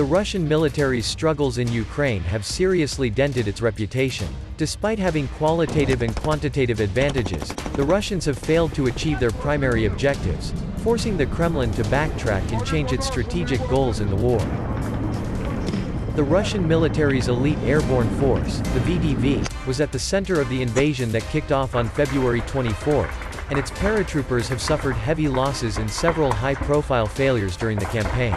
The Russian military's struggles in Ukraine have seriously dented its reputation. Despite having qualitative and quantitative advantages, the Russians have failed to achieve their primary objectives, forcing the Kremlin to backtrack and change its strategic goals in the war. The Russian military's elite airborne force, the VDV, was at the center of the invasion that kicked off on February 24, and its paratroopers have suffered heavy losses in several high-profile failures during the campaign.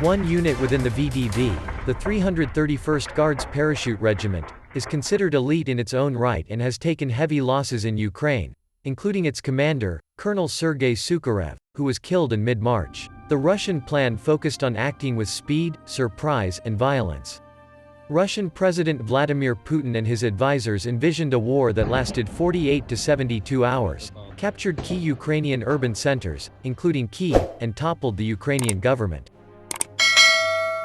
One unit within the VDV, the 331st Guards Parachute Regiment, is considered elite in its own right and has taken heavy losses in Ukraine, including its commander, Colonel Sergei Sukharev, who was killed in mid-March. The Russian plan focused on acting with speed, surprise, and violence. Russian President Vladimir Putin and his advisors envisioned a war that lasted 48 to 72 hours, captured key Ukrainian urban centers, including Kyiv, and toppled the Ukrainian government.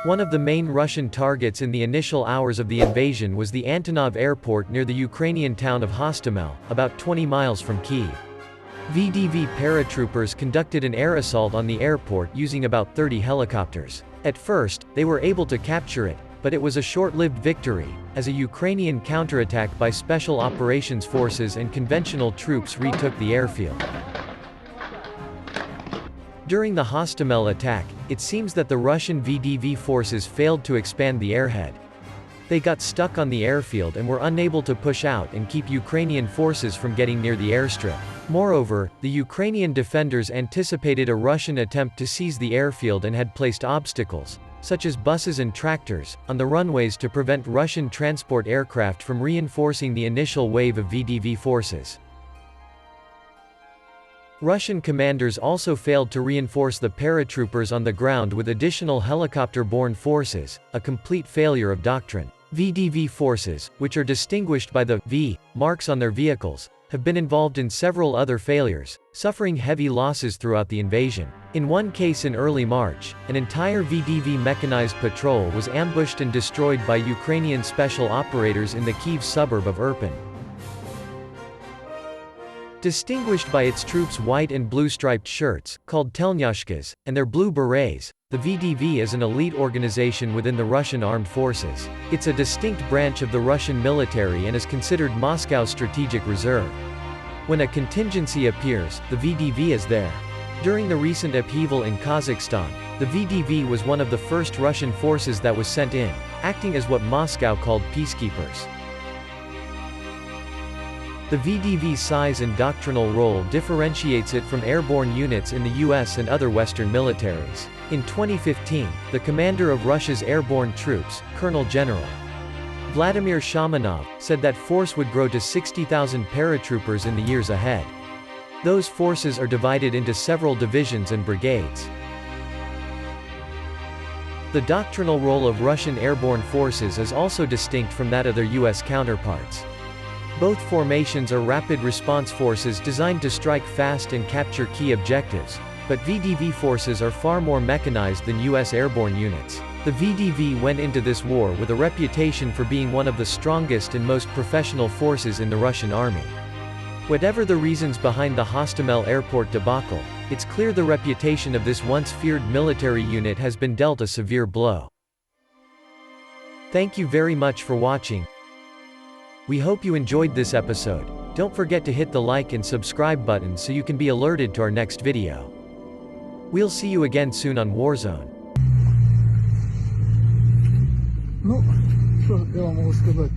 One of the main Russian targets in the initial hours of the invasion was the Antonov Airport near the Ukrainian town of Hostomel, about 20 miles from Kyiv. VDV paratroopers conducted an air assault on the airport using about 30 helicopters. At first, they were able to capture it, but it was a short-lived victory, as a Ukrainian counterattack by Special Operations Forces and conventional troops retook the airfield. During the Hostomel attack, it seems that the Russian VDV forces failed to expand the airhead. They got stuck on the airfield and were unable to push out and keep Ukrainian forces from getting near the airstrip. Moreover, the Ukrainian defenders anticipated a Russian attempt to seize the airfield and had placed obstacles, such as buses and tractors, on the runways to prevent Russian transport aircraft from reinforcing the initial wave of VDV forces. Russian commanders also failed to reinforce the paratroopers on the ground with additional helicopter-borne forces, a complete failure of doctrine. VDV forces, which are distinguished by the V marks on their vehicles, have been involved in several other failures, suffering heavy losses throughout the invasion. In one case in early March, an entire VDV mechanized patrol was ambushed and destroyed by Ukrainian special operators in the Kyiv suburb of Irpin. Distinguished by its troops' white and blue striped shirts, called telnyashkas, and their blue berets, the VDV is an elite organization within the Russian armed forces. It's a distinct branch of the Russian military and is considered Moscow's strategic reserve. When a contingency appears, the VDV is there. During the recent upheaval in Kazakhstan, the VDV was one of the first Russian forces that was sent in, acting as what Moscow called peacekeepers. The VDV's size and doctrinal role differentiates it from airborne units in the US and other Western militaries. In 2015, the commander of Russia's airborne troops, Colonel General Vladimir Shamanov, said that force would grow to 60,000 paratroopers in the years ahead. Those forces are divided into several divisions and brigades. The doctrinal role of Russian airborne forces is also distinct from that of their US counterparts. Both formations are rapid response forces designed to strike fast and capture key objectives, but VDV forces are far more mechanized than US airborne units. The VDV went into this war with a reputation for being one of the strongest and most professional forces in the Russian army. Whatever the reasons behind the Hostomel airport debacle, it's clear the reputation of this once feared military unit has been dealt a severe blow. Thank you very much for watching. We hope you enjoyed this episode. Don't forget to hit the like and subscribe button so you can be alerted to our next video. We'll see you again soon on Warzone. Ну, что я вам могу сказать?